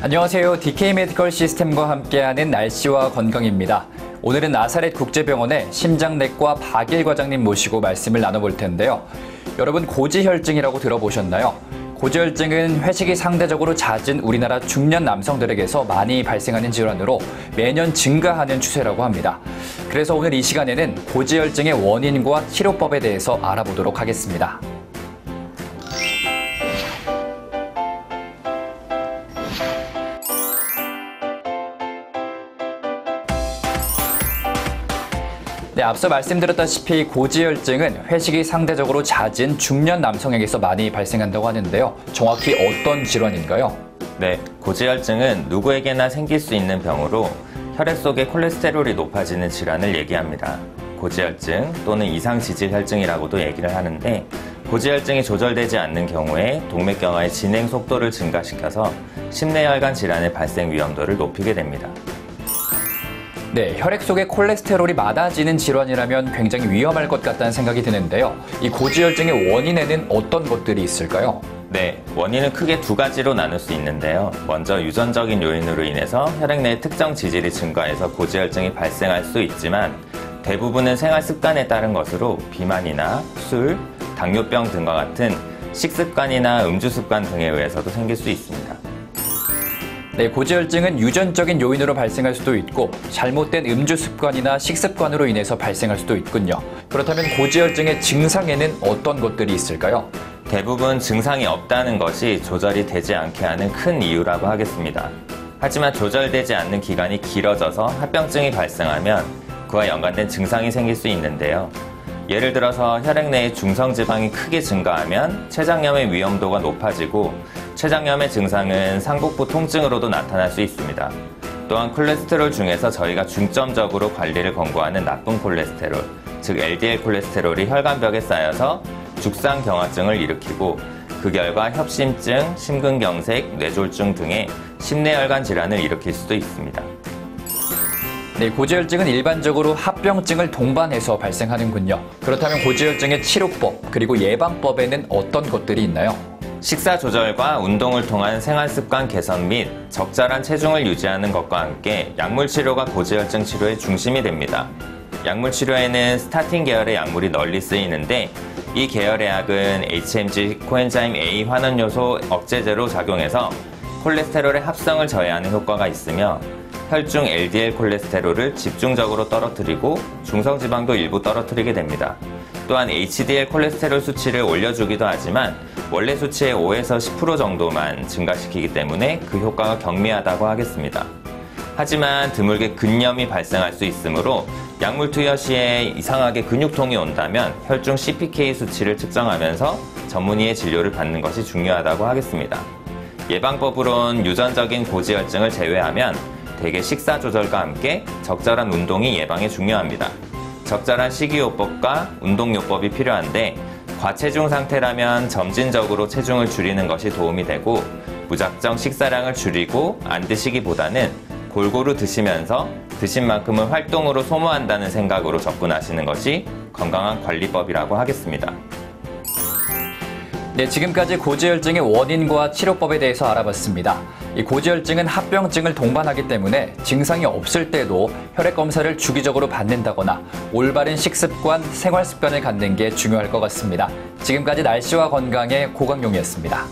안녕하세요. DK 메디컬 시스템과 함께하는 날씨와 건강입니다. 오늘은 나사렛 국제병원의 심장내과 박일 과장님 모시고 말씀을 나눠볼 텐데요. 여러분, 고지혈증이라고 들어보셨나요? 고지혈증은 회식이 상대적으로 잦은 우리나라 중년 남성들에게서 많이 발생하는 질환으로 매년 증가하는 추세라고 합니다. 그래서 오늘 이 시간에는 고지혈증의 원인과 치료법에 대해서 알아보도록 하겠습니다. 네, 앞서 말씀드렸다시피 고지혈증은 회식이 상대적으로 잦은 중년 남성에게서 많이 발생한다고 하는데요. 정확히 어떤 질환인가요? 네, 고지혈증은 누구에게나 생길 수 있는 병으로 혈액 속의 콜레스테롤이 높아지는 질환을 얘기합니다. 고지혈증 또는 이상지질혈증이라고도 얘기를 하는데, 고지혈증이 조절되지 않는 경우에 동맥경화의 진행 속도를 증가시켜서 심내혈관 질환의 발생 위험도를 높이게 됩니다. 네, 혈액 속의 콜레스테롤이 많아지는 질환이라면 굉장히 위험할 것 같다는 생각이 드는데요. 이 고지혈증의 원인에는 어떤 것들이 있을까요? 네, 원인은 크게 두 가지로 나눌 수 있는데요. 먼저 유전적인 요인으로 인해서 혈액 내의 특정 지질이 증가해서 고지혈증이 발생할 수 있지만, 대부분은 생활 습관에 따른 것으로 비만이나 술, 당뇨병 등과 같은 식습관이나 음주 습관 등에 의해서도 생길 수 있습니다. 네, 고지혈증은 유전적인 요인으로 발생할 수도 있고 잘못된 음주 습관이나 식습관으로 인해서 발생할 수도 있군요. 그렇다면 고지혈증의 증상에는 어떤 것들이 있을까요? 대부분 증상이 없다는 것이 조절이 되지 않게 하는 큰 이유라고 하겠습니다. 하지만 조절되지 않는 기간이 길어져서 합병증이 발생하면 그와 연관된 증상이 생길 수 있는데요. 예를 들어서 혈액 내의 중성지방이 크게 증가하면 췌장염의 위험도가 높아지고, 췌장염의 증상은 상복부 통증으로도 나타날 수 있습니다. 또한 콜레스테롤 중에서 저희가 중점적으로 관리를 권고하는 나쁜 콜레스테롤, 즉 LDL 콜레스테롤이 혈관벽에 쌓여서 죽상경화증을 일으키고, 그 결과 협심증, 심근경색, 뇌졸중 등의 심내혈관 질환을 일으킬 수도 있습니다. 네, 고지혈증은 일반적으로 합병증을 동반해서 발생하는군요. 그렇다면 고지혈증의 치료법 그리고 예방법에는 어떤 것들이 있나요? 식사 조절과 운동을 통한 생활습관 개선 및 적절한 체중을 유지하는 것과 함께 약물 치료가 고지혈증 치료의 중심이 됩니다. 약물 치료에는 스타틴 계열의 약물이 널리 쓰이는데, 이 계열의 약은 HMG 코엔자임 A 환원 요소 억제제로 작용해서 콜레스테롤의 합성을 저해하는 효과가 있으며, 혈중 LDL 콜레스테롤을 집중적으로 떨어뜨리고 중성지방도 일부 떨어뜨리게 됩니다. 또한 HDL 콜레스테롤 수치를 올려주기도 하지만 원래 수치의 5에서 10% 정도만 증가시키기 때문에 그 효과가 경미하다고 하겠습니다. 하지만 드물게 근염이 발생할 수 있으므로 약물 투여 시에 이상하게 근육통이 온다면 혈중 CPK 수치를 측정하면서 전문의의 진료를 받는 것이 중요하다고 하겠습니다. 예방법으로는 유전적인 고지혈증을 제외하면 대개 식사 조절과 함께 적절한 운동이 예방에 중요합니다. 적절한 식이요법과 운동요법이 필요한데, 과체중 상태라면 점진적으로 체중을 줄이는 것이 도움이 되고, 무작정 식사량을 줄이고 안 드시기보다는 골고루 드시면서 드신 만큼은 활동으로 소모한다는 생각으로 접근하시는 것이 건강한 관리법이라고 하겠습니다. 네, 지금까지 고지혈증의 원인과 치료법에 대해서 알아봤습니다. 이 고지혈증은 합병증을 동반하기 때문에 증상이 없을 때도 혈액 검사를 주기적으로 받는다거나 올바른 식습관, 생활습관을 갖는 게 중요할 것 같습니다. 지금까지 날씨와 건강의 고강용이었습니다.